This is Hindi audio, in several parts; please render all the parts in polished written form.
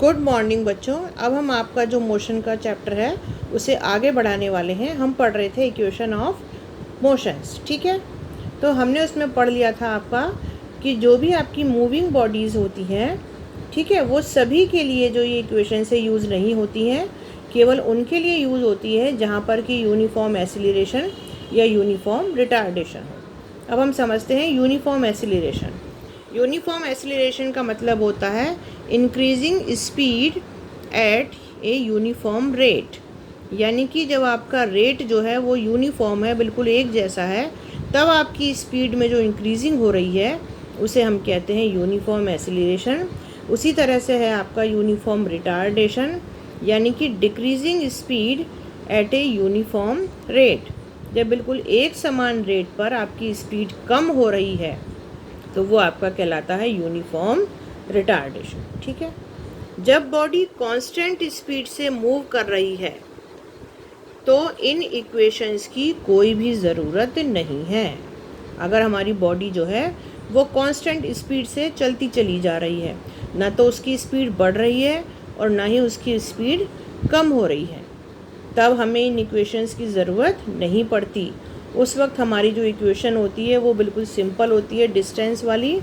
गुड मॉर्निंग बच्चों। अब हम आपका जो मोशन का चैप्टर है उसे आगे बढ़ाने वाले हैं। हम पढ़ रहे थे इक्वेशन ऑफ मोशंस, ठीक है। तो हमने उसमें पढ़ लिया था आपका कि जो भी आपकी मूविंग बॉडीज़ होती हैं, ठीक है, वो सभी के लिए जो ये इक्वेशन से यूज़ नहीं होती हैं, केवल उनके लिए यूज़ होती है जहाँ पर कि यूनिफॉर्म एसिलरेशन या यूनिफॉर्म रिटार्डेशन हो। अब हम समझते हैं यूनिफॉर्म एसिलरेशन। यूनिफॉर्म एसिलरेशन का मतलब होता है increasing speed at a uniform rate, यानी कि जब आपका रेट जो है वो यूनिफॉर्म है, बिल्कुल एक जैसा है, तब आपकी स्पीड में जो इंक्रीजिंग हो रही है उसे हम कहते हैं यूनिफॉर्म एसिलरेशन। उसी तरह से है आपका यूनिफॉर्म रिटार्डेशन, यानी कि decreasing speed at a uniform rate. जब बिल्कुल एक समान रेट पर आपकी स्पीड कम हो रही है तो वो आपका कहलाता है यूनिफॉर्म रिटार्डेशन, ठीक है। जब बॉडी कांस्टेंट स्पीड से मूव कर रही है तो इन इक्वेशंस की कोई भी ज़रूरत नहीं है। अगर हमारी बॉडी जो है वो कांस्टेंट स्पीड से चलती चली जा रही है, ना तो उसकी स्पीड बढ़ रही है और ना ही उसकी स्पीड कम हो रही है, तब हमें इन इक्वेशंस की ज़रूरत नहीं पड़ती। उस वक्त हमारी जो इक्वेशन होती है वो बिल्कुल सिंपल होती है, डिस्टेंस वाली,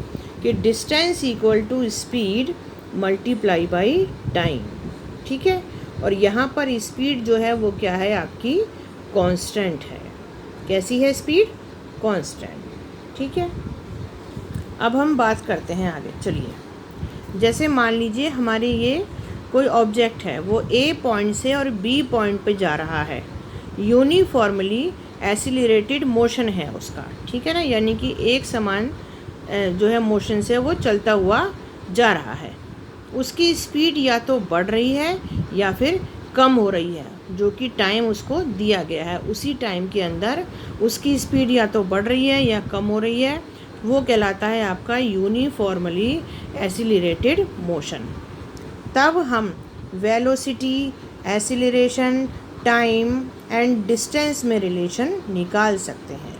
कि distance equal to speed multiply by time, ठीक है। और यहाँ पर स्पीड जो है वो क्या है, आपकी कांस्टेंट है। कैसी है स्पीड? कांस्टेंट, ठीक है। अब हम बात करते हैं आगे, चलिए। जैसे मान लीजिए हमारे ये कोई ऑब्जेक्ट है, वो ए पॉइंट से और बी पॉइंट पे जा रहा है, यूनिफॉर्मली एसिलरेटेड मोशन है उसका, ठीक है ना, यानी कि एक समान जो है मोशन से वो चलता हुआ जा रहा है। उसकी स्पीड या तो बढ़ रही है या फिर कम हो रही है, जो कि टाइम उसको दिया गया है, उसी टाइम के अंदर उसकी स्पीड या तो बढ़ रही है या कम हो रही है, वो कहलाता है आपका यूनिफॉर्मली एसिलरेटेड मोशन। तब हम velocity, acceleration, time and distance में रिलेशन निकाल सकते हैं।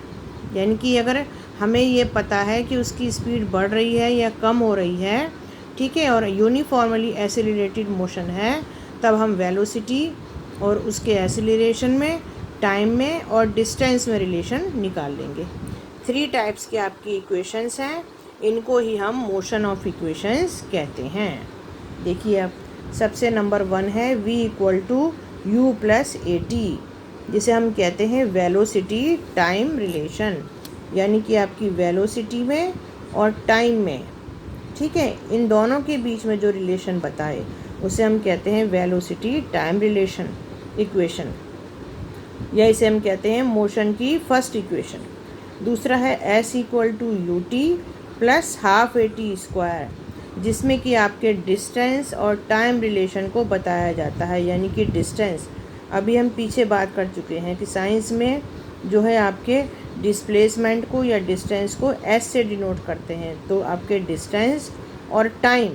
यानी कि अगर हमें ये पता है कि उसकी स्पीड बढ़ रही है या कम हो रही है, ठीक है, और यूनिफॉर्मली एसिलरेटेड मोशन है, तब हम वेलोसिटी और उसके एसिलरेशन में, टाइम में और डिस्टेंस में रिलेशन निकाल लेंगे। 3 टाइप्स के आपकी इक्वेशंस हैं, इनको ही हम मोशन ऑफ इक्वेशंस कहते हैं। देखिए, अब सबसे नंबर 1 है v equal to u plus a t, जिसे हम कहते हैं वेलोसिटी टाइम रिलेशन, यानी कि आपकी वेलोसिटी में और टाइम में, ठीक है, इन दोनों के बीच में जो रिलेशन बताए उसे हम कहते हैं वेलोसिटी टाइम रिलेशन इक्वेशन, या इसे हम कहते हैं मोशन की फर्स्ट इक्वेशन। दूसरा है s equal to u t plus half a t square, जिसमें कि आपके डिस्टेंस और टाइम रिलेशन को बताया जाता है। यानी कि डिस्टेंस, अभी हम पीछे बात कर चुके हैं कि साइंस में जो है आपके डिस्प्लेसमेंट को या डिस्टेंस को s से डिनोट करते हैं, तो आपके डिस्टेंस और टाइम,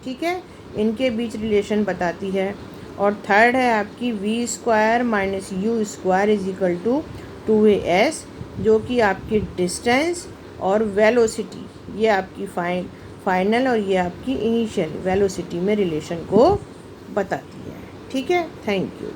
ठीक है, इनके बीच रिलेशन बताती है। और थर्ड है आपकी v square minus u square is equal to 2as, जो कि आपकी डिस्टेंस और वेलोसिटी, ये आपकी फाइनल और ये आपकी इनिशियल वेलोसिटी में रिलेशन को बताती है, ठीक है। Thank you.